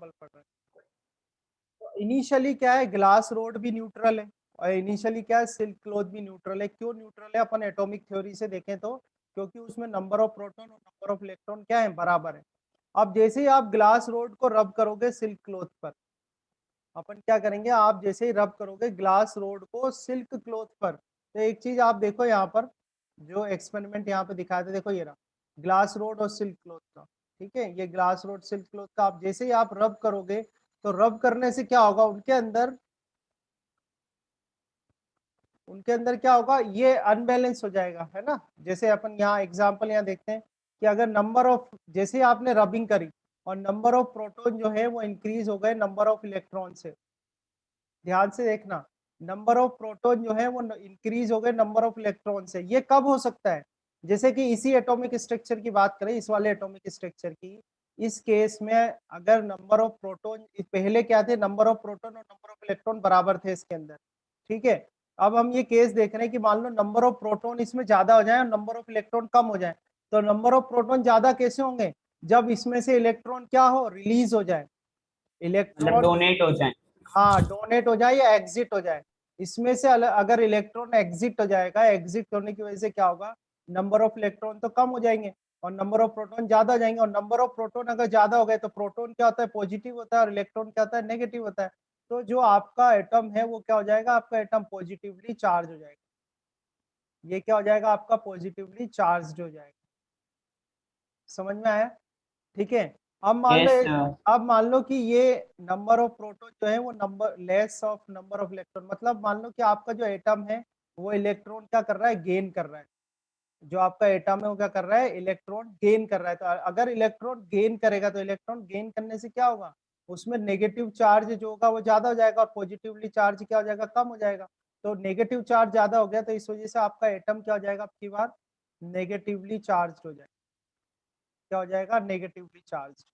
पढ़ रहे हैं। तो इनिशियली क्या है, ग्लास रोड भी न्यूट्रल है और इनिशियली क्या है, सिल्क क्लॉथ भी न्यूट्रल है। क्यों न्यूट्रल है, अपन एटॉमिक थ्योरी से देखें तो क्योंकि उसमें नंबर ऑफ प्रोटॉन और नंबर ऑफ इलेक्ट्रॉन क्या है, बराबर है। अब जैसे ही आप ग्लास रोड को रब करोगे सिल्क क्लॉथ पर, अपन क्या करेंगे, आप जैसे ही रब करोगे ग्लास रोड को सिल्क क्लॉथ पर, तो एक चीज आप देखो यहाँ पर, जो एक्सपेरिमेंट यहाँ पे दिखाया था, देखो ये रहा ग्लास रोड और सिल्क क्लॉथ का। ठीक है, ये ग्लास रोड सिल्क क्लॉथ का आप जैसे ही आप रब करोगे, तो रब करने से क्या होगा, उनके अंदर क्या होगा, ये अनबैलेंस हो जाएगा, है ना। जैसे अपन यहाँ एग्जांपल यहाँ देखते हैं कि अगर नंबर ऑफ, जैसे ही आपने रबिंग करी और नंबर ऑफ प्रोटॉन जो है वो इंक्रीज हो गए नंबर ऑफ इलेक्ट्रॉन से, ध्यान से देखना, नंबर ऑफ प्रोटॉन जो है वो इंक्रीज हो गए नंबर ऑफ इलेक्ट्रॉन से। ये कब हो सकता है, जैसे कि इसी एटॉमिक स्ट्रक्चर की बात करें, इस वाले एटॉमिक स्ट्रक्चर की, इस केस में अगर नंबर ऑफ प्रोटॉन, पहले क्या थे, नंबर ऑफ प्रोटॉन और नंबर ऑफ इलेक्ट्रॉन बराबर थे इसके अंदर। ठीक है, अब हम ये केस देख रहे हैं कि मान लो नंबर ऑफ प्रोटॉन इसमें ज्यादा हो जाए और नंबर ऑफ इलेक्ट्रॉन कम हो जाए। तो नंबर ऑफ प्रोटॉन ज्यादा कैसे होंगे, जब इसमें से इलेक्ट्रॉन क्या हो, रिलीज हो जाए, मतलब इलेक्ट्रॉन, डोनेट हो जाए। हाँ डोनेट हो जाए या एग्जिट हो जाए। इसमें से अगर इलेक्ट्रॉन एग्जिट हो जाएगा, एग्जिट होने की वजह से क्या होगा, नंबर ऑफ इलेक्ट्रॉन तो कम हो जाएंगे और नंबर ऑफ प्रोटॉन ज्यादा हो जाएंगे। और नंबर ऑफ प्रोटॉन अगर ज्यादा हो गए तो प्रोटॉन क्या होता है, पॉजिटिव होता है, और इलेक्ट्रॉन क्या होता है, नेगेटिव होता है। तो जो आपका एटम है वो क्या हो जाएगा, आपका एटम पॉजिटिवली चार्ज हो जाएगा। ये क्या हो जाएगा, आपका पॉजिटिवली चार्ज हो जाएगा। समझ में आया। ठीक है, अब मान लो यस। अब मान लो कि ये नंबर ऑफ प्रोटॉन जो है वो number less of number of electron, मतलब मान लो कि आपका जो एटम है वो इलेक्ट्रॉन क्या कर रहा है, गेन कर रहा है। जो आपका एटम है वो क्या कर रहा है, इलेक्ट्रॉन गेन कर रहा है। तो अगर इलेक्ट्रॉन गेन करेगा तो इलेक्ट्रॉन गेन करने से क्या होगा, उसमें नेगेटिव चार्ज जो होगा वो ज्यादा हो जाएगा और पॉजिटिवली चार्ज क्या हो जाएगा, कम हो जाएगा। तो नेगेटिव चार्ज ज्यादा हो गया तो इस वजह से आपका एटम क्या हो जाएगा, आपकी बार नेगेटिवली चार्ज हो जाएगा। क्या हो जाएगा, नेगेटिवली चार्ज।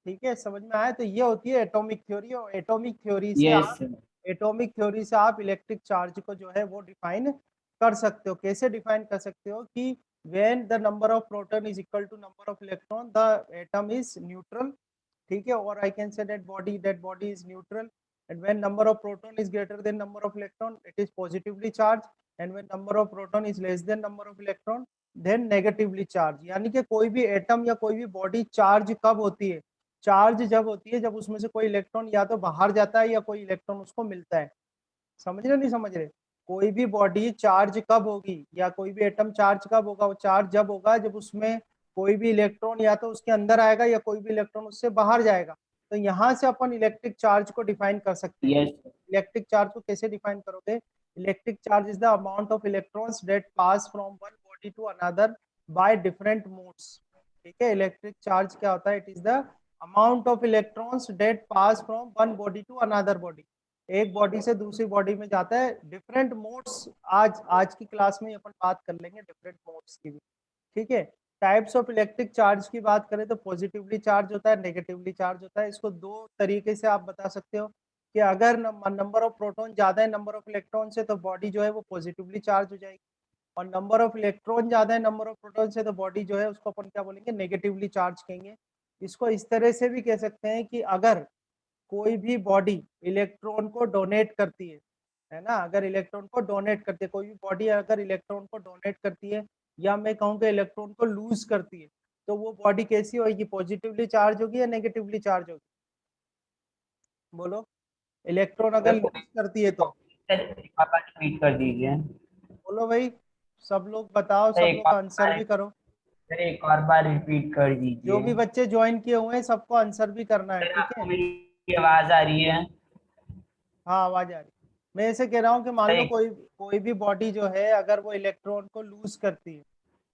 ठीक है, समझ में आया। तो ये होती है एटॉमिक थ्योरी, और यस। एटॉमिक थ्योरी से आप इलेक्ट्रिक चार्ज को जो है वो डिफाइन कर सकते हो। कैसे डिफाइन कर सकते हो कि when the number of proton is equal to number of electron the atom is neutral. ठीक है, और I can say that body is neutral, and when number of proton is greater than number of electron it is positively charge, and when number of proton is less than number of electron then negatively charge. यानी कि कोई भी atom या कोई भी body charge कब होती है, चार्ज जब होती है जब उसमें से कोई इलेक्ट्रॉन या तो बाहर जाता है या कोई इलेक्ट्रॉन उसको मिलता है। समझ रहे नहीं समझ रहे, कोई भी बॉडी चार्ज कब होगी या कोई भी एटम चार्ज कब होगा, वो चार्ज जब होगा जब उसमें कोई भी इलेक्ट्रॉन या तो उसके अंदर आएगा या कोई भी इलेक्ट्रॉन उससे बाहर जाएगा। तो यहाँ से अपन इलेक्ट्रिक चार्ज को डिफाइन कर सकते हैं। यस। इलेक्ट्रिक चार्ज को कैसे डिफाइन करोगे, electric charge is the amount of electrons that pass from one body to another by different modes. ठीक है, इलेक्ट्रिक चार्ज क्या होता है, it is the amount of electrons that pass from one body to another body, एक body से दूसरी body में जाता है, डिफरेंट मोड्स। आज आज की क्लास में अपन बात कर लेंगे डिफरेंट मोड्स की भी। ठीक है, टाइप्स ऑफ इलेक्ट्रिक चार्ज की बात करें तो पॉजिटिवली चार्ज होता है, नेगेटिवली चार्ज होता है। इसको दो तरीके से आप बता सकते हो कि अगर नंबर ऑफ प्रोटॉन ज्यादा है नंबर ऑफ इलेक्ट्रॉन से तो बॉडी जो है वो पॉजिटिवली चार्ज हो जाएगी, और नंबर ऑफ इलेक्ट्रॉन ज्यादा है नंबर ऑफ प्रोटॉन से तो बॉडी जो है उसको अपन क्या बोलेंगे, नेगेटिवली चार्ज कहेंगे। इसको इस तरह से भी कह सकते हैं कि अगर कोई भी बॉडी इलेक्ट्रॉन को डोनेट करती है ना, अगर इलेक्ट्रॉन को डोनेट करती है, कोई भी बॉडी अगर इलेक्ट्रॉन को डोनेट करती है या मैं कहूँ कि इलेक्ट्रॉन को लूज करती है, तो वो बॉडी कैसी होगी, पॉजिटिवली चार्ज होगी या नेगेटिवली चार्ज होगी, बोलो। इलेक्ट्रॉन अगर लूज करती है तो रिपीट कर दीजिए। बोलो भाई, सब लोग बताओ, सर सब एक लोग और आंसर बार भी करो। सर एक और बार रिपीट कर जो दीजिए। भी बच्चे ज्वाइन किए हुए हैं सबको आंसर भी करना है, सर ठीक आपको है। मेरी आवाज आ रही है? हाँ आवाज आ रही। मैं ऐसे कह रहा हूँ कि मान सर लो एक कोई कोई भी बॉडी जो है अगर वो इलेक्ट्रॉन को लूज करती है,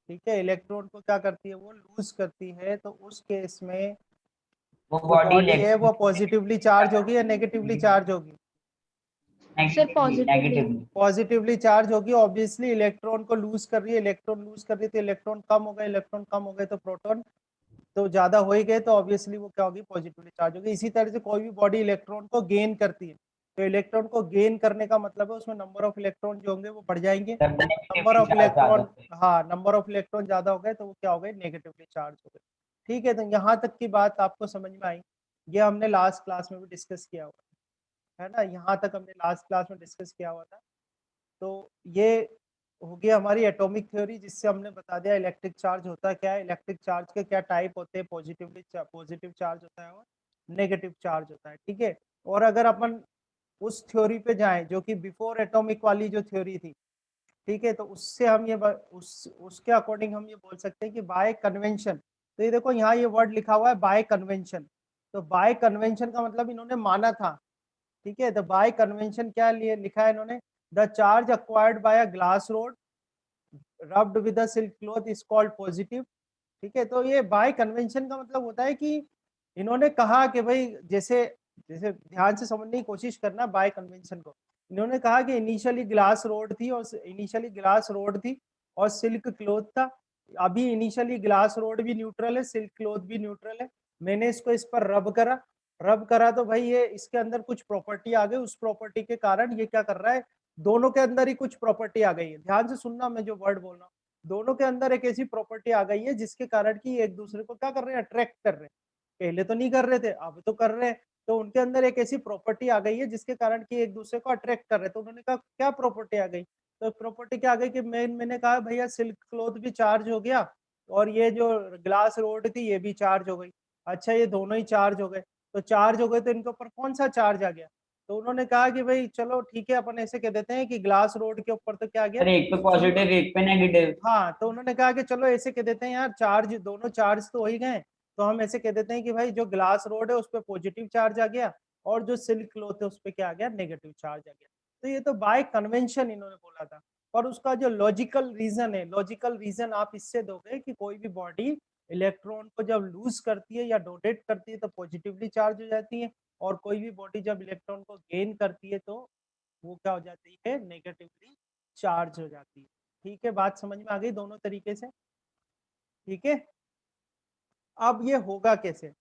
ठीक है, इलेक्ट्रॉन को क्या करती है, वो लूज करती है, तो उस केस में वो जो बॉडी बॉडी है वो पॉजिटिवली चार्ज होगी या नेगेटिवली चार्ज होगी, sir negatively positively. Negatively. Positively charge होगी। ऑब्वियसली इलेक्ट्रॉन को लूज कर रही है, इलेक्ट्रॉन लूज कर रही है तो इलेक्ट्रॉन कम हो गए, इलेक्ट्रॉन कम हो गए तो प्रोटॉन तो ज्यादा हो ही गए, तो ऑब्वियसली वो क्या होगी, पॉजिटिवली चार्ज होगी। इसी तरह से कोई भी बॉडी इलेक्ट्रॉन को गेन करती है, तो इलेक्ट्रॉन को गेन करने का मतलब है उसमें नंबर ऑफ इलेक्ट्रॉन जो होंगे वो बढ़ जाएंगे। नंबर नेगेटिवली ऑफ चार्ज ज्यादा इलेक्ट्रॉन, होते हैं। हाँ नंबर ऑफ इलेक्ट्रॉन ज्यादा हो गए तो वो क्या हो गए, नेगेटिवली चार्ज हो गए। ठीक है, तो यहाँ तक की बात आपको समझ में आई। ये हमने लास्ट क्लास में भी डिस्कस किया हुआ है ना, यहाँ तक हमने लास्ट क्लास में डिस्कस किया हुआ था। तो ये हो गया हमारी एटॉमिक थ्योरी, जिससे हमने बता दिया इलेक्ट्रिक चार्ज होता क्या है, इलेक्ट्रिक चार्ज के क्या टाइप होते हैं, पॉजिटिव चार्ज होता है और नेगेटिव चार्ज होता है, ठीक है। और अगर अपन उस थ्योरी पे जाएं जो कि बिफोर एटॉमिक वाली जो थ्योरी थी, ठीक है, तो उससे हम ये उसके अकॉर्डिंग हम ये बोल सकते हैं कि बाय कन्वेंशन, तो ये देखो यहाँ ये वर्ड लिखा हुआ है बाय कन्वेंशन, तो बाय कन्वेंशन का मतलब इन्होंने माना था, ठीक है। तो बाय कन्वेंशन क्या लिए लिखा है इन्होंने, the charge acquired bye a glass rod rubbed with a silk cloth is called positive, ठीक है। तो ये बाय कन्वेंशन का मतलब होता है कि इन्होंने कहा कि भाई जैसे जैसे ध्यान से समझने की कोशिश करना बाय कन्वेंशन को। इन्होंने कहा कि इनिशियली ग्लास रोड थी और सिल्क क्लॉथ था। अभी इनिशियली ग्लास रोड भी न्यूट्रल है, सिल्क क्लॉथ भी न्यूट्रल है। मैंने इसको इस पर रब करा तो भाई ये इसके अंदर कुछ प्रॉपर्टी आ गई, उस प्रॉपर्टी के कारण ये क्या कर रहा है, दोनों के अंदर ही कुछ प्रॉपर्टी आ गई है। ध्यान से सुनना मैं जो वर्ड बोल रहा हूँ, दोनों के अंदर एक ऐसी प्रॉपर्टी आ गई है जिसके कारण की एक दूसरे को क्या कर रहे हैं, अट्रैक्ट कर रहे हैं। पहले तो नहीं कर रहे थे, अब तो कर रहे हैं। तो उनके अंदर एक ऐसी प्रॉपर्टी आ गई है जिसके कारण की एक दूसरे को अट्रैक्ट कर रहे हैं। तो उन्होंने कहा क्या प्रॉपर्टी आ गई, तो प्रॉपर्टी क्या आ गई कि मैंने कहा भैया सिल्क क्लॉथ भी चार्ज हो गया और ये जो ग्लास रोड थी ये भी चार्ज हो गई। अच्छा ये दोनों ही चार्ज हो गए, तो चार्ज हो गए तो इनके ऊपर कौन सा चार्ज आ गया, तो उन्होंने कहा कि भाई चलो ठीक है अपन ऐसे कह देते हैं कि ग्लास रोड के ऊपर तो क्या आ गया, सर एक पे पॉजिटिव एक पे नेगेटिव। हाँ। तो उन्होंने कहा कि चलो ऐसे कह देते हैं यार, चार्ज दोनों चार्ज तो हो ही गए, तो हम ऐसे कह देते हैं कि भाई जो ग्लास रोड है उस पर पॉजिटिव चार्ज आ गया और जो सिल्क क्लॉथ है उस पर क्या आ गया, नेगेटिव चार्ज आ गया। तो ये तो बाय कन्वेंशन इन्होंने बोला था। और उसका जो लॉजिकल रीजन है, लॉजिकल रीजन आप इससे दोगे कि कोई भी बॉडी इलेक्ट्रॉन को जब लूज करती है या डोनेट करती है तो पॉजिटिवली चार्ज हो जाती है, और कोई भी बॉडी जब इलेक्ट्रॉन को गेन करती है तो वो क्या हो जाती है, नेगेटिवली चार्ज हो जाती है। ठीक है, बात समझ में आ गई दोनों तरीके से, ठीक है। अब ये होगा कैसे,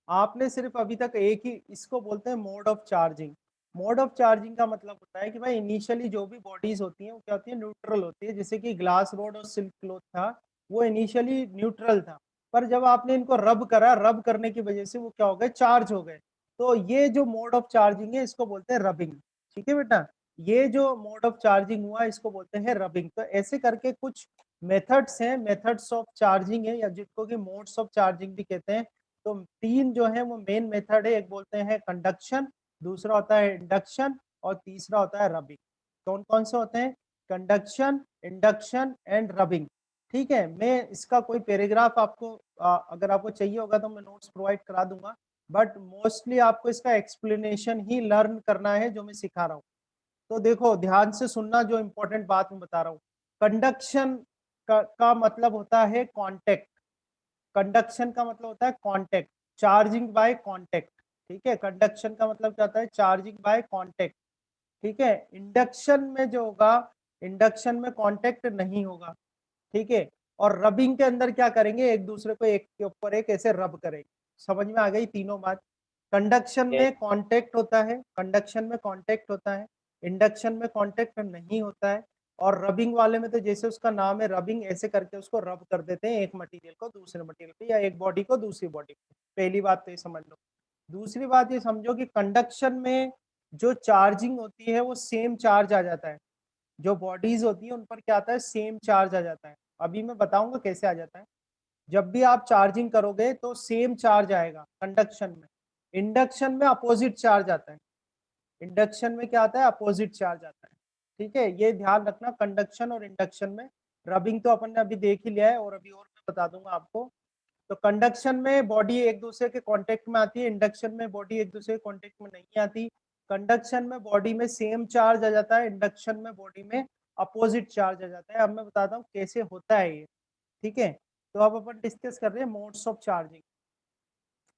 आपने सिर्फ अभी तक एक ही, इसको बोलते हैं mode of charging. Mode of charging का मतलब होता है कि भाई इनिशियली जो भी बॉडीज होती हैं वो क्या होती है, न्यूट्रल होती है। जैसे कि ग्लास रोड और सिल्क क्लॉथ था, वो इनिशियली न्यूट्रल था, पर जब आपने इनको रब करा, रब करने की वजह से वो क्या हो गए, चार्ज हो गए। तो ये जो मोड ऑफ चार्जिंग है इसको बोलते हैं रबिंग, ठीक है बेटा। ये जो मोड ऑफ चार्जिंग हुआ इसको बोलते हैं रबिंग। तो ऐसे करके कुछ मेथड्स हैं, मेथड्स ऑफ चार्जिंग है, या जिसको कि मोड्स ऑफ चार्जिंग भी कहते हैं। तो तीन जो है वो मेन मेथड है, एक बोलते हैं कंडक्शन, दूसरा होता है इंडक्शन और तीसरा होता है रबिंग। कौन कौन से होते हैं, कंडक्शन, इंडक्शन एंड रबिंग, ठीक है। मैं इसका कोई पैराग्राफ आपको अगर आपको चाहिए होगा तो मैं नोट्स प्रोवाइड करा दूंगा, बट मोस्टली आपको इसका एक्सप्लेनेशन ही लर्न करना है जो मैं सिखा रहा हूँ। तो देखो ध्यान से सुनना, जो इंपॉर्टेंट बात मैं बता रहा हूँ। कंडक्शन का मतलब होता है कांटेक्ट, कंडक्शन का मतलब होता है कांटेक्ट, चार्जिंग बाय कांटेक्ट, ठीक है। कंडक्शन का मतलब क्या होता है, चार्जिंग बाय कांटेक्ट, ठीक है। इंडक्शन में जो होगा, इंडक्शन में कांटेक्ट नहीं होगा, ठीक है। और रबिंग के अंदर क्या करेंगे, एक दूसरे को एक के ऊपर एक ऐसे रब करेंगे। समझ में आ गई तीनों बात। कंडक्शन में कांटेक्ट होता है, कंडक्शन में कांटेक्ट होता है, इंडक्शन में कांटेक्ट नहीं होता है, और रबिंग वाले में तो जैसे उसका नाम है रबिंग, ऐसे करके उसको रब कर देते हैं एक मटेरियल को दूसरे मटेरियल पे या एक बॉडी को दूसरी बॉडी पे। पहली बात तो ये समझ लो। दूसरी बात ये समझो कि कंडक्शन में जो चार्जिंग होती है वो सेम चार्ज आ जाता है, जो बॉडीज होती है उन पर क्या आता है, सेम चार्ज आ जाता है। अभी मैं बताऊंगा कैसे आ जाता है। जब भी आप चार्जिंग करोगे तो सेम चार्ज आएगा कंडक्शन में। इंडक्शन में अपोजिट चार्ज आता है, इंडक्शन में क्या आता है, अपोजिट चार्ज आता है, ठीक है। ये ध्यान रखना कंडक्शन और इंडक्शन में। रबिंग तो अपन ने अभी देख ही लिया है और अभी और मैं बता दूंगा आपको। तो कंडक्शन में बॉडी एक दूसरे के कांटेक्ट में आती है, इंडक्शन में बॉडी एक दूसरे के कांटेक्ट में नहीं आती। कंडक्शन में बॉडी में सेम चार्ज आ जाता है, इंडक्शन में बॉडी में अपोजिट चार्ज आ जाता है। अब मैं बताता हूँ कैसे होता है ये, ठीक है। तो अब अपन डिस्कस कर रहे हैं modes of charging.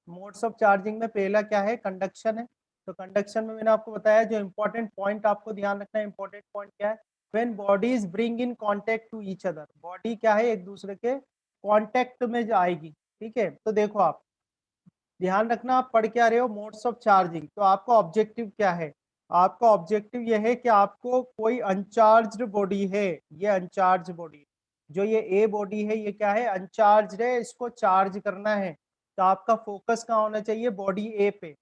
Modes of charging में पहला क्या है, कंडक्शन है। तो कंडक्शन में मैंने आपको बताया, जो इंपॉर्टेंट पॉइंट आपको ध्यान रखना है, इंपॉर्टेंट पॉइंट क्या है, when bodies bring in contact to each other, body क्या है, एक दूसरे के कांटेक्ट में जो आएगी, ठीक है। तो देखो आप ध्यान रखना, आप पढ़ क्या रहे हो, मोड्स ऑफ चार्जिंग। तो आपका ऑब्जेक्टिव क्या है, आपका ऑब्जेक्टिव यह है कि आपको कोई अनचार्ज्ड बॉडी है, ये अनचार्ज बॉडी, जो ये ए बॉडी है ये क्या है, अनचार्ज है, इसको चार्ज करना है। तो आपका फोकस कहाँ होना चाहिए, बॉडी ए पे।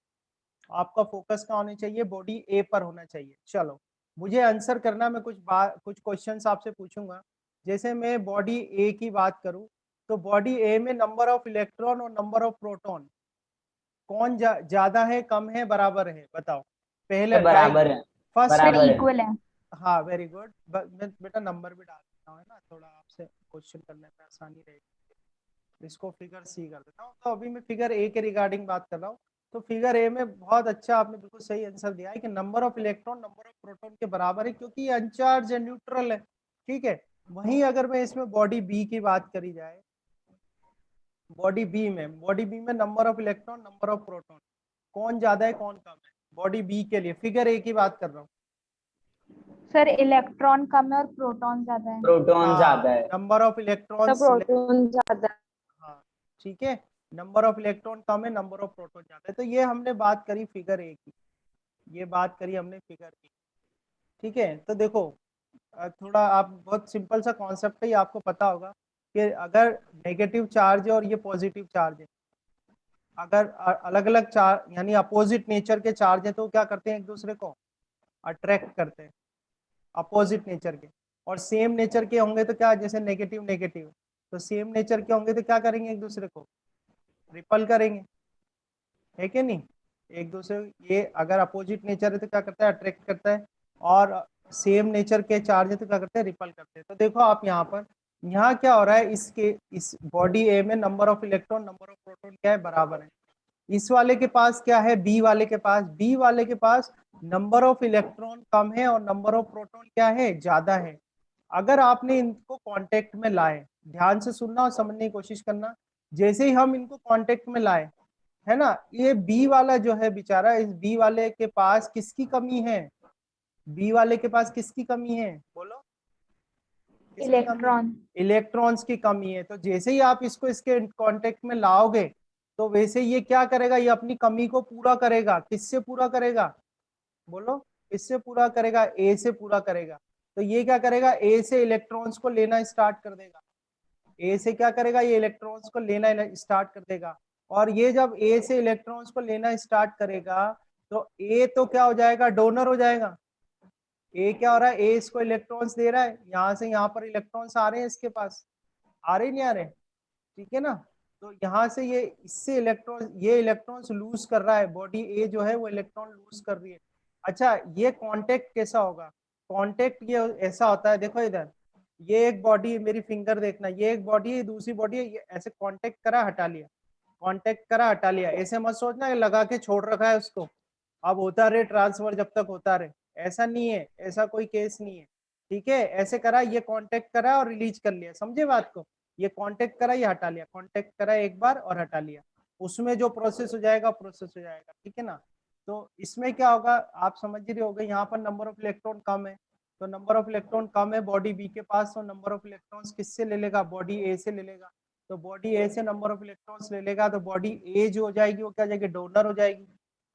आपका फोकस कहाँ होना चाहिए, बॉडी ए पर होना चाहिए। चलो मुझे आंसर करना, मैं कुछ क्वेश्चंस आपसे पूछूंगा। जैसे मैं बॉडी ए की बात करूं, तो बॉडी ए में नंबर ऑफ इलेक्ट्रॉन और नंबर ऑफ प्रोटॉन कौन ज्यादा है, कम है, बराबर है, बताओ। पहले बराबर है, फर्स्ट। सर बराबर है। इक्वल है। हाँ वेरी गुड। मैं बेटा नंबर भी डाल देता हूँ, है ना, थोड़ा आपसे क्वेश्चन करने में आसानी रहेगी। इसको फिगर सी कर देता हूँ। तो अभी मैं फिगर ए के रिगार्डिंग बात कर रहा हूँ। तो फिगर ए में बहुत अच्छा आपने बिल्कुल सही आंसर दिया है कि number of electron number of proton के बराबर है, क्योंकि ये अनचार्ज है, न्यूट्रल है। ठीक है। वहीं अगर मैं इसमें बॉडी बी की बात करी जाए, बॉडी बी में number of electron number of proton कौन ज्यादा है कौन कम है, बॉडी बी के लिए फिगर ए की बात कर रहा हूँ। सर इलेक्ट्रॉन कम है और प्रोटॉन ज्यादा है। प्रोटॉन हाँ, ज्यादा है। Number of electrons. प्रोटॉन ज्यादा है। हाँ ठीक है। नंबर ऑफ इलेक्ट्रॉन कम है, नंबर ऑफ प्रोटॉन ज्यादा है। तो ये हमने बात करी फिगर ए की, ये बात करी हमने फिगर की। ठीक है। तो देखो थोड़ा आप, बहुत सिंपल सा कॉन्सेप्ट है, ये आपको पता होगा कि अगर नेगेटिव चार्ज है और ये पॉजिटिव चार्ज है, अगर अलग अलग चार्ज यानी अपोजिट नेचर के चार्ज है, तो क्या करते हैं, एक दूसरे को अट्रैक्ट करते हैं, अपोजिट नेचर के। और सेम नेचर के होंगे तो क्या, जैसे नेगेटिव नेगेटिव, तो सेम नेचर के होंगे तो क्या करेंगे, एक दूसरे को रिपल करेंगे, है कि नहीं। एक दूसरे, ये अगर अपोजिट नेचर है तो क्या करता है, अट्रैक्ट करता है, और सेम नेचर के चार्ज है तो क्या करते हैं, रिपल करते हैं। तो देखो आप यहाँ पर, यहाँ क्या हो रहा है, इस बॉडी ए में number of electron number of proton क्या है, बराबर है। इस वाले के पास क्या है, बी वाले के पास नंबर ऑफ इलेक्ट्रॉन कम है और नंबर ऑफ प्रोटॉन क्या है, ज्यादा है। अगर आपने इनको कांटेक्ट में लाए, ध्यान से सुनना और समझने की कोशिश करना, जैसे ही हम इनको कांटेक्ट में लाए, है ना, ये बी वाला जो है बेचारा, इस बी वाले के पास किसकी कमी है, बी वाले के पास किसकी कमी है, बोलो, किसकी कमी है, इलेक्ट्रॉन। इलेक्ट्रॉन्स की कमी है। तो जैसे ही आप इसको इसके कांटेक्ट में लाओगे, तो वैसे ये क्या करेगा, ये अपनी कमी को पूरा करेगा। किससे पूरा करेगा, बोलो, किससे पूरा करेगा, ए से पूरा करेगा। तो ये क्या करेगा, ए से इलेक्ट्रॉन्स को लेना स्टार्ट कर देगा, ए से क्या करेगा, ये इलेक्ट्रॉन्स को लेना स्टार्ट कर देगा। और ये जब ए से इलेक्ट्रॉन्स को लेना स्टार्ट करेगा, तो ए तो क्या हो जाएगा, डोनर हो जाएगा। ए क्या हो रहा है, ए इसको इलेक्ट्रॉन्स दे रहा है, यहाँ से यहाँ पर इलेक्ट्रॉन्स आ रहे हैं इसके पास, आ रहे नहीं आ रहे, ठीक है ना। तो यहाँ से ये इससे इलेक्ट्रॉन, ये इलेक्ट्रॉन्स लूज कर रहा है, बॉडी ए जो है वो इलेक्ट्रॉन लूज कर रही है। अच्छा, ये कांटेक्ट कैसा होगा, कांटेक्ट ये ऐसा होता है, देखो इधर, ये एक बॉडी, मेरी फिंगर देखना, ये एक बॉडी है, दूसरी बॉडी है, ये ऐसे कांटेक्ट करा हटा लिया, कांटेक्ट करा हटा लिया। ऐसे मत सोचना लगा के छोड़ रखा है उसको, अब होता रहे ट्रांसफर जब तक होता रहे, ऐसा नहीं है, ऐसा कोई केस नहीं है। ठीक है, ऐसे करा, ये कांटेक्ट करा और रिलीज कर लिया, समझे बात को। ये कांटेक्ट करा, ये हटा लिया, कांटेक्ट करा एक बार और हटा लिया, उसमें जो प्रोसेस हो जाएगा प्रोसेस हो जाएगा, ठीक है ना। तो इसमें क्या होगा, आप समझ रहे होगे, यहाँ पर नंबर ऑफ इलेक्ट्रॉन कम है, तो नंबर ऑफ इलेक्ट्रॉन कम है बॉडी बी के पास, तो नंबर ऑफ इलेक्ट्रॉन्स किससे ले लेगा, बॉडी ए से ले लेगा। तो बॉडी ए से नंबर ऑफ इलेक्ट्रॉन्स ले लेगा, तो बॉडी ए जो हो जाएगी वो क्या हो जाएगी, डोनर हो जाएगी।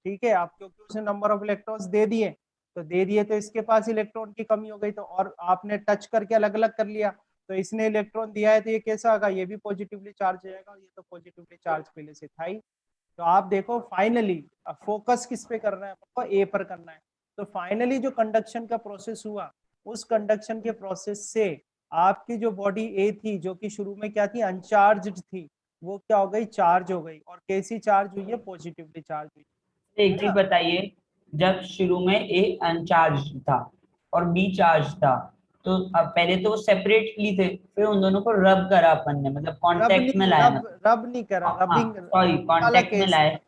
ठीक है, आप क्योंकि उसने नंबर ऑफ इलेक्ट्रॉन्स दे दिए, तो दे दिए तो इसके पास इलेक्ट्रॉन की कमी हो गई, तो और आपने टच करके अलग अलग कर लिया, तो इसने इलेक्ट्रॉन दिया है, तो ये कैसा होगा, ये भी पॉजिटिवली चार्ज हो जाएगा, ये तो पॉजिटिवली चार्ज पहले से था ही। तो आप देखो फाइनली फोकस किस पे करना है, आपको ए पर करना है। तो फाइनली जो कंडक्शन का प्रोसेस हुआ, उस कंडक्शन के प्रोसेस से आपकी जो बॉडी ए थी, जो कि शुरू में क्या थी, अनचार्ज्ड थी, वो क्या हो गई, चार्ज हो गई। और कैसी चार्ज हुई है, पॉजिटिवली चार्ज हुई, एक चीज बताइए, जब शुरू में ए अनचार्ज था और बी चार्ज था, तो अब पहले तो वो सेपरेटली थे, फिर उन दोनों को रब करा अपन ने, मतलब रब कांटेक्ट में नहीं, लाया, मतलब रब नहीं करा, हाँ रबिंग सॉरी, वाला कांटेक्ट में केस लाए। नहीं,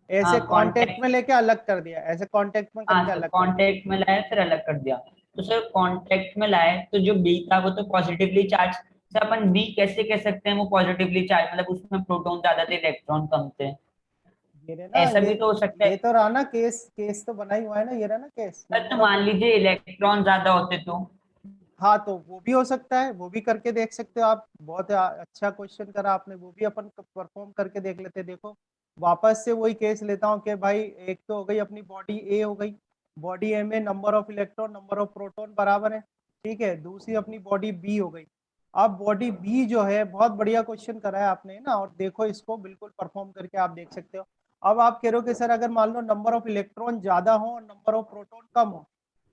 ऐसे हाँ कांटेक्ट में कांटेक्ट, लेके अलग कर दिया, ऐसे कांटेक्ट में हाँ करके सर अलग कर दिया। कांटेक्ट में लाए फिर अलग कर दिया। तो सर कांटेक्ट में लाए तो जो बी था वो तो पॉजिटिवली चार्ज, सर अपन बी कैसे कह सकते हैं वो पॉजिटिवली चार्ज, मतलब उसमें प्रोटॉन ज्यादा थे इलेक्ट्रॉन कम थे, ये रहे ना, ऐसा भी तो हो सकता ये है। तो रहा ना केस, केस तो बना ही हुआ है ना, ये रहा ना केस, सर तो नंबर ऑफ। मान लीजिए इलेक्ट्रॉन ज्यादा होते तो। हाँ तो वो भी हो सकता है, वो भी करके देख सकते हो आप, बहुत अच्छा क्वेश्चन करा आपने, वो भी अपन परफॉर्म करके देख लेते हैं। देखो वापस से वही केस लेता हूँ कि भाई एक तो हो गई अपनी बॉडी ए हो गई, बॉडी ए में number of electron number of proton बराबर है, ठीक है। दूसरी अपनी बॉडी बी हो गई। अब बॉडी बी जो है, बहुत बढ़िया क्वेश्चन करा है आपने ना, और देखो इसको बिल्कुल परफॉर्म करके आप देख सकते हो। अब आप कह रहे हो कि सर अगर मान लो नंबर ऑफ इलेक्ट्रॉन ज्यादा हो और नंबर ऑफ प्रोटॉन कम हो,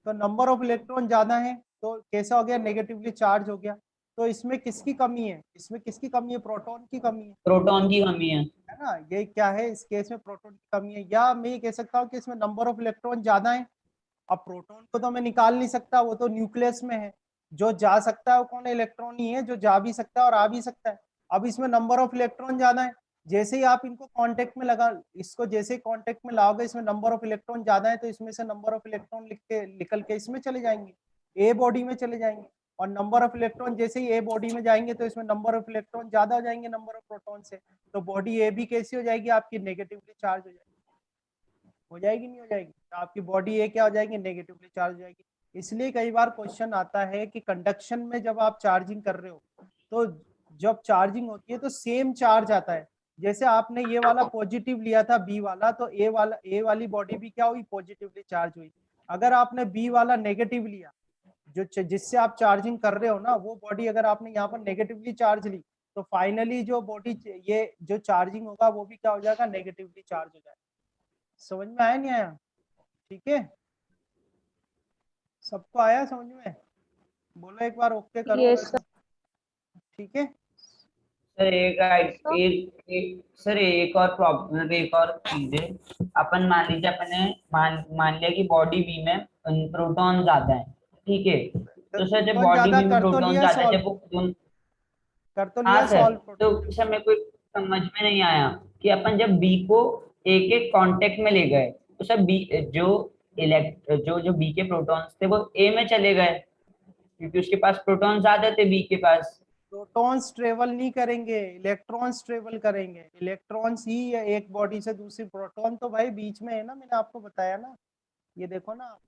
तो नंबर ऑफ इलेक्ट्रॉन ज्यादा है तो कैसा हो गया, नेगेटिवली चार्ज हो गया। तो इसमें किसकी कमी है, इसमें किसकी कमी है, प्रोटॉन की कमी प्रोटॉन की कमी है। है ना। ये क्या है, इस केस में प्रोटॉन की कमी है, या मैं ये कह सकता हूँ कि इसमें नंबर ऑफ इलेक्ट्रॉन ज्यादा है। अब प्रोटॉन को तो मैं निकाल नहीं सकता, वो तो न्यूक्लियस में है। जो जा सकता है वो कौन है, इलेक्ट्रॉन ही है, जो जा भी सकता है और आ भी सकता है। अब इसमें नंबर ऑफ इलेक्ट्रॉन ज्यादा है, जैसे ही आप इनको कांटेक्ट में लगा, इसको जैसे ही कांटेक्ट में लाओगे, इसमें नंबर ऑफ इलेक्ट्रॉन ज्यादा है, तो इसमें से नंबर ऑफ इलेक्ट्रॉन लिख के निकल के इसमें चले जाएंगे, ए बॉडी में चले जाएंगे। और नंबर ऑफ इलेक्ट्रॉन जैसे ही ए बॉडी में जाएंगे तो इसमें नंबर ऑफ इलेक्ट्रॉन ज्यादा हो जाएंगे नंबर ऑफ प्रोटॉन से। तो बॉडी ए भी कैसी हो जाएगी आपकी, नेगेटिवली चार्ज हो जाएगी नहीं हो जाएगी, तो आपकी बॉडी ए क्या हो जाएगी, नेगेटिवली चार्ज हो जाएगी। इसलिए कई बार क्वेश्चन आता है कि कंडक्शन में जब आप चार्जिंग कर रहे हो, तो जब चार्जिंग होती है तो सेम चार्ज आता है। जैसे आपने ये वाला पॉजिटिव लिया था बी वाला, तो ए वाली बॉडी भी क्या हुई, पॉजिटिवली चार्ज हुई। अगर आपने बी वाला नेगेटिव लिया, जो जिससे आप चार्जिंग कर रहे हो ना, वो बॉडी अगर आपने यहाँ पर नेगेटिवली चार्ज ली, तो फाइनली जो बॉडी, ये जो चार्जिंग होगा वो भी क्या हो जाएगा, नेगेटिवली चार्ज हो जाएगा। समझ में आया नहीं आया, ठीक है, सबको आया समझ में, बोलो एक बार ओके करो यस अगर सर। सब ठीक है। सर सर एक और प्रॉब्लम, एक और चीज है। अपन मान लीजिए अपने मान लिया कि बॉडी बी में प्रोटॉन ज्यादा है, ठीक है। तो सर जब प्रोटॉन बॉडी ज्यादा बी में कर तो प्रोटॉन लिया ज्यादा है, सॉल्व, जब वो कर तो हाँ लिया सर, सॉल्व तो प्रोटॉन सर मेरे को समझ में नहीं आया कि अपन जब बी को ए के कांटेक्ट में ले गए, तो सर बी जो बी के प्रोटॉन्स थे वो ए में चले गए, क्योंकि उसके पास प्रोटॉन ज्यादा थे बी के पास। प्रोटॉन्स ट्रेवल नहीं करेंगे, इलेक्ट्रॉन्स ट्रेवल करेंगे, इलेक्ट्रॉन्स ही एक बॉडी से दूसरी, प्रोटॉन तो भाई बीच में है ना, मैंने आपको बताया ना, ये देखो ना,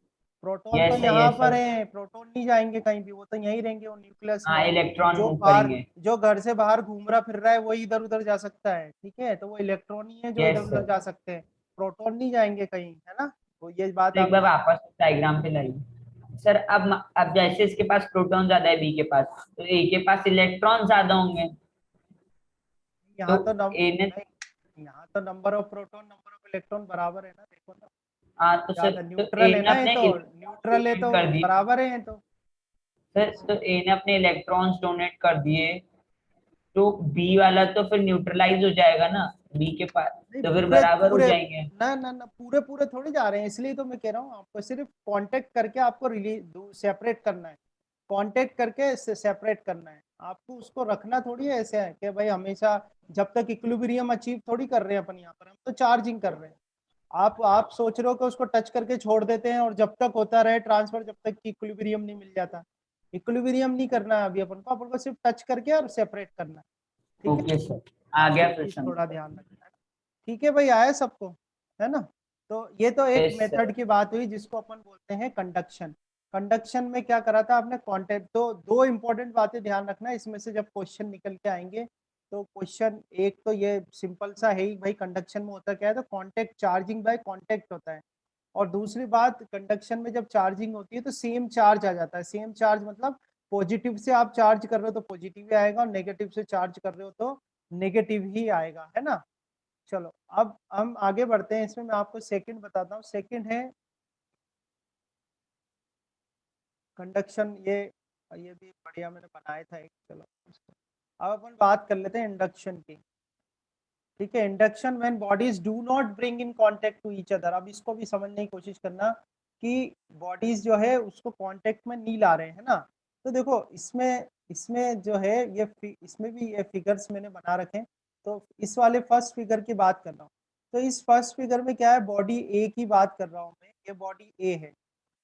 प्रोटॉन तो यहाँ यस पर सर। है, प्रोटॉन नहीं जाएंगे कहीं भी, वो तो यहीं रहेंगे, वो न्यूक्लियस में हाँ, है। इलेक्ट्रॉन जो मूव बाहर, करेंगे। जो घर से बाहर घूम रहा फिर रहा है वही इधर उधर जा सकता है, ठीक है, तो वो इलेक्ट्रॉन ही है जो इधर यस उधर सर। जा सकते हैं, प्रोटॉन नहीं जाएंगे कहीं, है ना। तो ये बात तो एक आप बार ध्यान, वापस डायग्राम पे लाइए सर। अब जैसे इसके पास प्रोटॉन ज्यादा है बी के पास, तो ए के पास इलेक्ट्रॉन ज्यादा होंगे। तो यहाँ तो ए ने, नहीं, यहाँ तो number of proton number of electron बराबर है ना, देखो ना, हाँ तो सर, ज्यादा तो ए न्यूट्रल है ने ना, ये अपने तो इलेक्ट्रॉन न्यूट्रल है, डोनेट तो कर दिए बराबर है ये तो। सर, तो ए ने अपने इलेक्ट्रॉन्स डोनेट कर दिए, तो बी वाला तो फिर न्यूट्रलाइज हो जाएगा ना बी के पास, नहीं तो फिर पूरे बराबर हो पूरे, जाएंगे। ना ना ना, पूरे पूरे थोड़ी जा रहे हैं, इसलिए तो मैं कह रहा हूँ आपको सिर्फ कांटेक्ट करके आपको रिलीज सेपरेट करना है, कांटेक्ट करके सेपरेट करना है आपको, उसको रखना थोड़ी है ऐसे है कि भाई हमेशा, जब तक इक्विलिब्रियम अचीव थोड़ी कर रहे हैं अपन, यहाँ पर हम तो चार्जिंग कर रहे हैं। आप सोच रहे हो कि उसको टच करके छोड़ देते हैं और जब तक होता रहे ट्रांसफर, जब तक कि इक्विलिब्रियम नहीं मिल जाता। इक्विलिब्रियम नहीं करना है अभी अपन को सिर्फ टच करके और सेपरेट करना है, ठीक है। ओके सर, आ हाँ, गया ये फिर चीज समझ। थोड़ा ध्यान रखना है, ठीक है भाई, आया सबको, है ना। तो ये तो एक यस सर। मेथड की बात हुई जिसको अपन बोलते हैं कंडक्शन। कंडक्शन में क्या करा था आपने, कॉन्टेक्ट, तो दो इंपॉर्टेंट बातें ध्यान रखना है इसमें से जब क्वेश्चन निकल के आएंगे। तो क्वेश्चन एक तो ये सिंपल सा है ही भाई, कंडक्शन में होता क्या है, तो कॉन्टेक्ट, चार्जिंग बाय कॉन्टेक्ट होता है। और दूसरी बात, कंडक्शन में जब चार्जिंग होती है तो सेम चार्ज आ जाता है, सेम चार्ज मतलब पॉजिटिव से आप चार्ज कर रहे हो तो पॉजिटिव ही आएगा, और नेगेटिव से चार्ज कर रहे हो तो नेगेटिव ही आएगा, है ना। चलो अब हम आगे बढ़ते हैं, इसमें मैं आपको सेकंड बताता हूँ। सेकंड है कंडक्शन, ये भी बढ़िया मैंने बनाया था एक, चलो अब अपन बात कर लेते हैं इंडक्शन की, ठीक है। Induction when bodies do not bring in contact to each other. अब इसको भी समझने की कोशिश करना कि बॉडीज जो है उसको कांटेक्ट में नहीं ला रहे हैं, है ना। तो देखो इसमें इसमें जो है इसमें भी ये फिगर्स मैंने बना रखे हैं। तो इस वाले फर्स्ट फिगर की बात कर रहा हूँ, तो इस फर्स्ट फिगर में क्या है, बॉडी ए की बात कर रहा हूँ मैं, ये बॉडी ए है।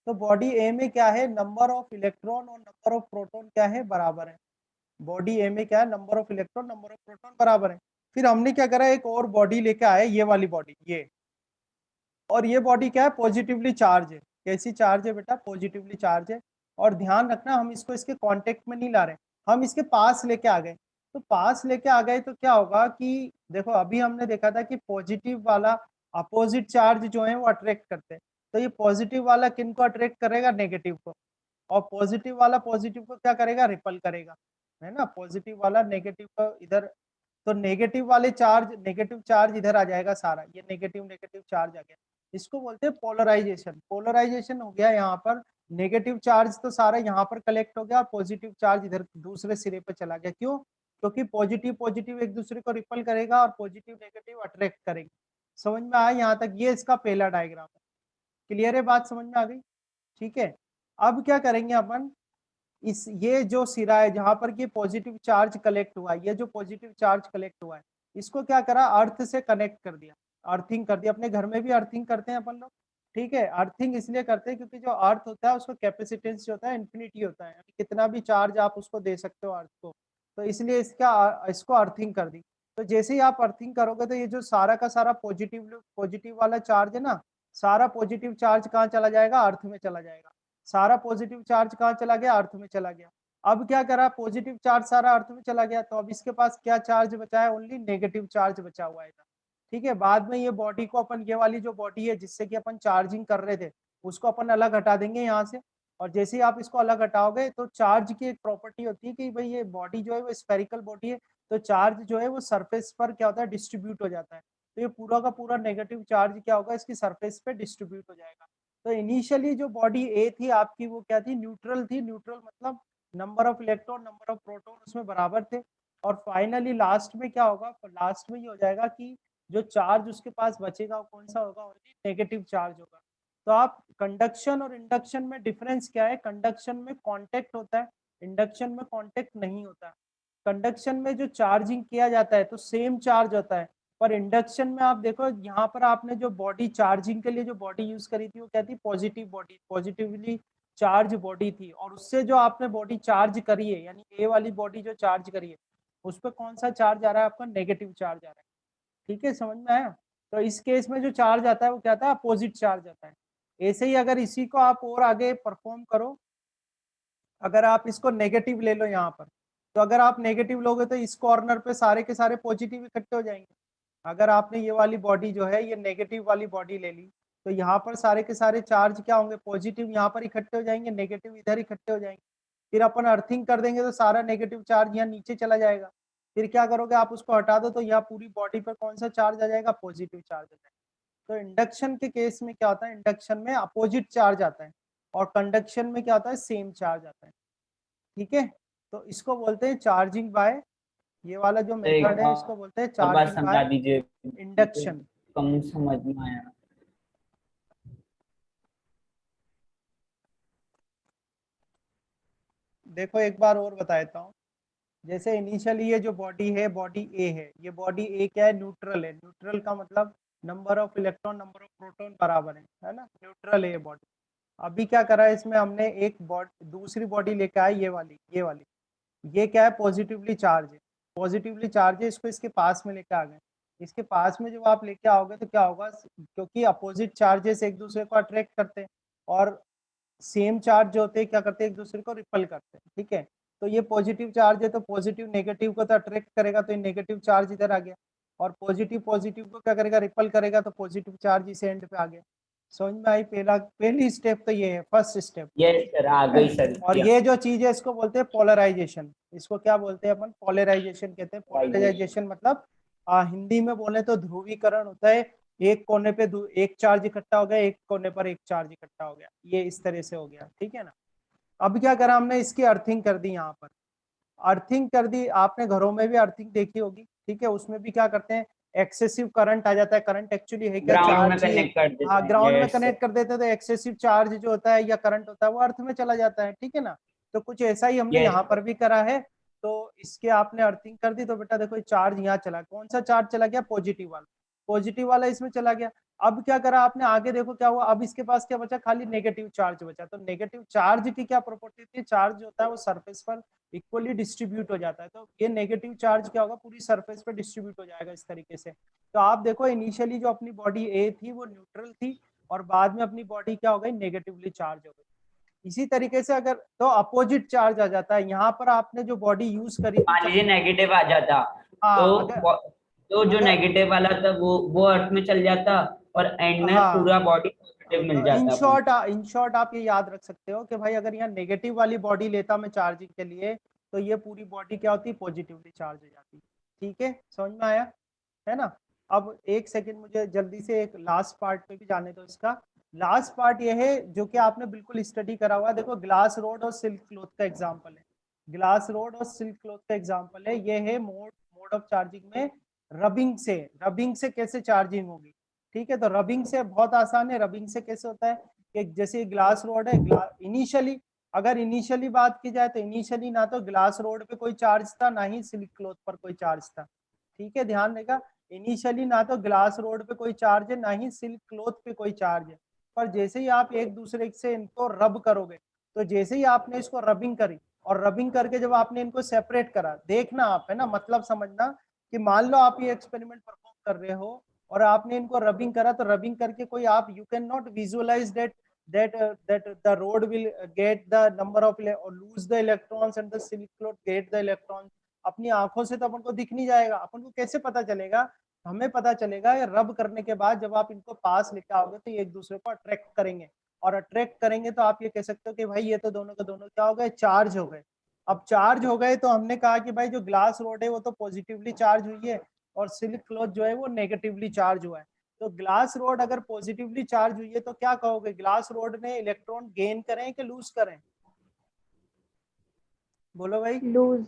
तो बॉडी ए में क्या है, नंबर ऑफ इलेक्ट्रॉन और नंबर ऑफ प्रोटॉन क्या है, बराबर है। बॉडी ए में क्या है, number of electron number of proton बराबर है। फिर हमने क्या करा, एक और बॉडी लेके आए, ये वाली बॉडी, ये, और ये बॉडी क्या है, पॉजिटिवली चार्ज है। कैसी चार्ज है बेटा, पॉजिटिवली चार्ज है। और ध्यान रखना, हम इसको इसके कांटेक्ट में नहीं ला रहे, हम इसके पास लेके आ गए। तो पास लेके आ गए तो क्या होगा कि देखो अभी हमने देखा था कि पॉजिटिव वाला अपोजिट चार्ज जो है वो अट्रैक्ट करते हैं। तो ये पॉजिटिव वाला किन को अट्रैक्ट करेगा, नेगेटिव को, और पॉजिटिव वाला पॉजिटिव को क्या करेगा, रिपल करेगा। है ना, पॉजिटिव वाला नेगेटिव का इधर, तो नेगेटिव चार्ज इधर आ जाएगा सारा, ये नेगेटिव नेगेटिव चार्ज आ गया, इसको बोलते हैं पोलराइजेशन। पोलराइजेशन हो गया यहाँ पर, नेगेटिव चार्ज तो सारा यहाँ पर कलेक्ट हो गया और पॉजिटिव चार्ज इधर दूसरे सिरे पे चला गया। क्यों? क्योंकि पॉजिटिव पॉजिटिव एक दूसरे को रिपल करेगा और पॉजिटिव नेगेटिव अट्रैक्ट करेंगे। समझ में आया यहाँ तक? ये इसका पहला डायग्राम है। क्लियर है बात, समझ में आ गई? ठीक है, अब क्या करेंगे अपन, इस ये जो सिरा है जहां पर ये पॉजिटिव चार्ज कलेक्ट हुआ है, ये जो पॉजिटिव चार्ज कलेक्ट हुआ है, इसको क्या करा, अर्थ से कनेक्ट कर दिया, अर्थिंग कर दिया। अपने घर में भी अर्थिंग करते हैं अपन लोग, ठीक है। अर्थिंग इसलिए करते हैं क्योंकि जो अर्थ होता है उसका कैपेसिटेंस जो होता है इन्फिनिटी होता है, यानी कितना भी चार्ज आप उसको दे सकते हो अर्थ को, तो इसलिए इसको अर्थिंग कर दी। तो जैसे ही आप अर्थिंग करोगे तो ये जो सारा का सारा पॉजिटिव पॉजिटिव वाला चार्ज है ना, सारा पॉजिटिव चार्ज कहाँ चला जाएगा, अर्थ में चला जाएगा। सारा पॉजिटिव चार्ज कहाँ चला गया, अर्थ में चला गया। अब क्या करा, पॉजिटिव चार्ज सारा अर्थ में चला गया, तो अब इसके पास क्या चार्ज बचा है, ओनली नेगेटिव चार्ज बचा हुआ है। ठीक है, बाद में ये बॉडी को अपन, ये वाली जो बॉडी है जिससे कि अपन चार्जिंग कर रहे थे, उसको अपन अलग हटा देंगे यहाँ से। और जैसे ही आप इसको अलग हटाओगे तो चार्ज की एक प्रॉपर्टी होती है कि भाई ये बॉडी जो है वो स्फेरिकल बॉडी है, तो चार्ज जो है वो सरफेस पर क्या होता है, डिस्ट्रीब्यूट हो जाता है। तो ये पूरा का पूरा नेगेटिव चार्ज क्या होगा, इसकी सरफेस पे डिस्ट्रीब्यूट हो जाएगा। तो इनिशियली जो बॉडी ए थी आपकी, वो क्या थी, न्यूट्रल थी। न्यूट्रल मतलब number of electron number of proton उसमें बराबर थे। और फाइनली लास्ट में क्या होगा, लास्ट में ये हो जाएगा कि जो चार्ज उसके पास बचेगा वो कौन सा होगा, ओनली नेगेटिव चार्ज होगा। तो आप कंडक्शन और इंडक्शन में डिफरेंस क्या है, कंडक्शन में कांटेक्ट होता है, इंडक्शन में कांटेक्ट नहीं होता है। कंडक्शन में जो चार्जिंग किया जाता है तो सेम चार्ज होता है, पर इंडक्शन में आप देखो यहाँ पर आपने जो बॉडी चार्जिंग के लिए जो बॉडी यूज करी थी वो क्या थी, positive body, positively charge body थी। और उससे जो आपने बॉडी चार्ज करी है, यानी ए वाली बॉडी जो चार्ज करी है, उस पर कौन सा चार्ज आ रहा है, आपका नेगेटिव चार्ज आ रहा है। ठीक है, समझ में आया? तो इस केस में जो चार्ज आता है वो क्या आता है, अपोजिट चार्ज आता है। ऐसे ही अगर इसी को आप और आगे परफॉर्म करो, अगर आप इसको नेगेटिव ले लो यहाँ पर, तो अगर आप नेगेटिव लोगे तो इस कॉर्नर पे सारे के सारे पॉजिटिव इकट्ठे हो जाएंगे। अगर आपने ये वाली बॉडी जो है, ये नेगेटिव वाली बॉडी ले ली, तो यहाँ पर सारे के सारे चार्ज क्या होंगे, पॉजिटिव यहाँ पर इकट्ठे हो जाएंगे, नेगेटिव इधर इकट्ठे हो जाएंगे। फिर अपन अर्थिंग कर देंगे तो सारा नेगेटिव चार्ज यहाँ नीचे चला जाएगा। फिर क्या करोगे, आप उसको हटा दो तो यहाँ पूरी बॉडी पर कौन सा चार्ज आ जाएगा, पॉजिटिव चार्ज आ जाएगा। तो इंडक्शन के केस में क्या होता है, इंडक्शन में अपोजिट चार्ज आता है और कंडक्शन में क्या होता है, सेम चार्ज आता है। ठीक है, तो इसको बोलते हैं चार्जिंग बाय, ये वाला जो एक मेथड है इसको बोलते हैं और बात चार्जिंग समझा बाय दीजिए, इंडक्शन। कम समझ में आया। देखो एक बार और बता देता हूँ। जैसे इनिशियली ये जो बॉडी है, बॉडी ए है, ये बॉडी ए क्या है, न्यूट्रल है। न्यूट्रल का मतलब number of electron number of proton बराबर है ना, न्यूट्रल है ये बॉडी। अभी क्या करा है इसमें हमने, एक बॉडी दूसरी बॉडी लेके आए, ये वाली ये क्या है, पॉजिटिवली चार्ज है, पॉजिटिवली चार्ज है, इसको इसके पास में लेके आ गए। इसके पास में जब आप लेके आओगे तो क्या होगा, क्योंकि अपोजिट चार्जेस एक दूसरे को अट्रैक्ट करते हैं और सेम चार्ज जो होते हैं क्या करते हैं, एक दूसरे को रिपल करते हैं। ठीक है, तो ये पॉजिटिव चार्ज है तो पॉजिटिव नेगेटिव को तो अट्रैक्ट करेगा, तो ये नेगेटिव चार्ज इधर आ गया। और पॉजिटिव पॉजिटिव को क्या करेगा, रिपल करेगा, तो पॉजिटिव चार्ज इस एंड पे आ गया। समझ में आई? पहली स्टेप तो ये है, फर्स्ट स्टेप। ये सर आ गई सर। और ये जो चीज है इसको बोलते हैं पोलराइजेशन। इसको क्या बोलते हैं अपन, पोलराइजेशन कहते हैं। पोलराइजेशन मतलब हिंदी में बोले तो ध्रुवीकरण होता है। एक कोने पे एक चार्ज इकट्ठा हो गया, एक कोने पर एक चार्ज इकट्ठा हो गया, ये इस तरह से हो गया। ठीक है ना। अब क्या करा हमने, इसकी अर्थिंग कर दी। यहाँ पर अर्थिंग कर दी, आपने घरों में भी अर्थिंग देखी होगी। ठीक है, उसमें भी क्या करते हैं, एक्सेसिव करंट आ जाता है। करंट एक्चुअली है क्या, ग्राउंड में चार्ज ही है। कनेक्ट कर देते हाँ, हैं, ग्राउंड में यस सर। कनेक्ट कर देते हैं तो एक्सेसिव चार्ज जो होता है या करंट होता है वो अर्थ में चला जाता है। ठीक है ना। तो कुछ ऐसा ही हमने यस यहाँ पर भी करा है। तो इसके आपने अर्थिंग कर दी तो बेटा देखो चार्ज यहाँ चला, कौन सा चार्ज चला गया, पॉजिटिव वाला। पॉजिटिव वाला इसमें चला गया। अब क्या करा आपने, आगे देखो क्या हुआ, अब इसके पास क्या बचा, खाली नेगेटिव चार्ज बचा। तो नेगेटिव चार्ज की क्या प्रॉपर्टी थी, चार्ज होता है वो सरफेस पर इक्वली डिस्ट्रीब्यूट हो जाता है। तो ये नेगेटिव चार्ज क्या होगा, पूरी सरफेस पे डिस्ट्रीब्यूट हो जाएगा इस तरीके से। तो आप देखो इनिशियली जो अपनी बॉडी ए थी वो न्यूट्रल थी और बाद में अपनी बॉडी क्या हो गई, नेगेटिवली चार्ज हो गई। इसी तरीके से अगर तो अपोजिट चार्ज आ जाता है। यहाँ पर आपने जो बॉडी यूज करी थी, मान लीजिए नेगेटिव आ जाता, हाँ अगर तो जो अगर नेगेटिव वाला था वो अर्थ में चल जाता और एंड में हाँ, पूरा बॉडी पॉजिटिव मिल जाता अपन। इन शॉर्ट आप ये याद रख सकते हो कि भाई अगर यहाँ नेगेटिव वाली बॉडी लेता मैं चार्जिंग के लिए, तो ये पूरी बॉडी क्या होती है, पॉजिटिवली चार्ज हो जाती है। ठीक है, समझ में आया है ना। अब एक सेकंड मुझे जल्दी से एक लास्ट पार्ट पे भी जाने दो। इसका लास्ट पार्ट ये है जो कि आपने बिल्कुल स्टडी करा हुआ है। देखो ग्लास रोड और सिल्क क्लॉथ का एग्जांपल है, ग्लास रोड और सिल्क क्लॉथ का एग्जांपल है। ये है मोड ऑफ चार्जिंग में रबिंग से कैसे चार्जिंग होगी। ठीक है, तो रबिंग से बहुत आसान है। रबिंग से कैसे होता है कि जैसे ग्लास रोड है, इनिशियली अगर इनिशियली बात की जाए तो इनिशियली ना तो ग्लास रोड पे कोई चार्ज था, ना ही सिल्क क्लॉथ पर कोई चार्ज था। ठीक है, ध्यान देगा, इनिशियली ना तो ग्लास रोड पे कोई चार्ज है, ना ही सिल्क क्लॉथ पे कोई चार्ज है। पर जैसे ही आप एक दूसरे से इनको रब करोगे, तो जैसे ही आपने इसको रबिंग करी और रबिंग करके जब आपने इनको सेपरेट करा, देखना आप, है ना, मतलब समझना कि मान लो आप ये एक्सपेरिमेंट परफॉर्म कर रहे हो और आपने इनको रबिंग करा, तो रबिंग करके कोई आप you can not visualize that the rod will get the number of or lose the electrons and the silk cloth get the electrons। अपनी आंखों से तो अपन को दिख नहीं जाएगा, अपन को कैसे पता चलेगा, हमें पता चलेगा रब करने के बाद जब आप इनको पास लेके आओगे तो ये एक दूसरे को अट्रैक्ट करेंगे, और अट्रैक्ट करेंगे तो आप ये कह सकते हो कि भाई ये तो दोनों के दोनों क्या हो गए, चार्ज हो गए। अब चार्ज हो गए तो हमने कहा कि भाई जो ग्लास रोड है वो तो पॉजिटिवली चार्ज हुई है और सिल्क क्लॉथ जो है वो नेगेटिवली चार्ज हुआ है। तो ग्लास रोड अगर पॉजिटिवली चार्ज हुई है तो क्या कहोगे, ग्लास रोड ने इलेक्ट्रॉन गेन करें कि लूज करें, बोलो भाई। लूज।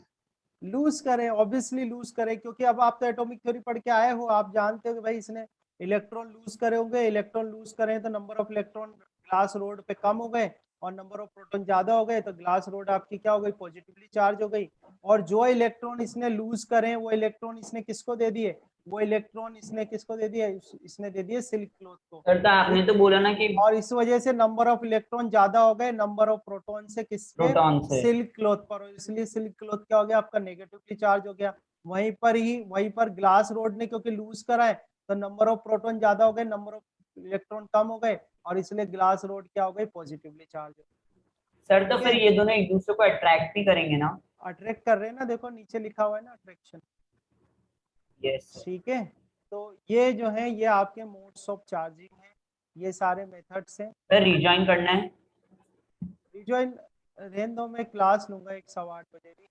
लूज करें, ऑब्वियसली लूज करें, क्योंकि अब आप तो एटॉमिक थ्योरी पढ़ के आए हो, आप जानते हो कि भाई इसने इलेक्ट्रॉन लूज करे होंगे। इलेक्ट्रॉन लूज करें तो number of electron glass rod पे कम हो गए और नंबर ऑफ प्रोटॉन ज्यादा हो गए, तो ग्लास रोड आपकी क्या हो गई, पॉजिटिवली चार्ज हो गई। और जो इलेक्ट्रॉन इसने लूज करें वो इलेक्ट्रॉन इसने किसको दे दिए, वो इलेक्ट्रॉन इसने किसको दे दिया, इसने दे दिए सिल्क क्लॉथ को। सर तो आपने तो बोला ना कि और इस वजह से नंबर ऑफ इलेक्ट्रॉन ज्यादा हो गए नंबर ऑफ प्रोटॉन से, किसके, प्रोटॉन से। सिल्क क्लॉथ पर, इसलिए सिल्क क्लॉथ क्या हो गया आपका, नेगेटिवली चार्ज हो गया। वहीं पर ग्लास रोड ने क्योंकि लूज करा है तो नंबर ऑफ प्रोटॉन ज्यादा हो गए, नंबर ऑफ इलेक्ट्रॉन कम हो गए, और इसलिए ग्लास रोड क्या हो गई, पॉजिटिवली चार्ज हो गई। सर तो ठीक फिर है, ये दोनों एक दूसरे को अट्रैक्ट भी करेंगे ना। अट्रैक्ट कर रहे हैं ना, देखो नीचे लिखा हुआ है ना अट्रैक्शन। Yes sir. ठीक है, तो ये जो है ये आपके मोड्स ऑफ चार्जिंग है, ये सारे मेथड्स हैं। सर रिजॉइन करना है। रिजॉइन रहने दो, मैं क्लास लूंगा एक 8:15 बजे भी।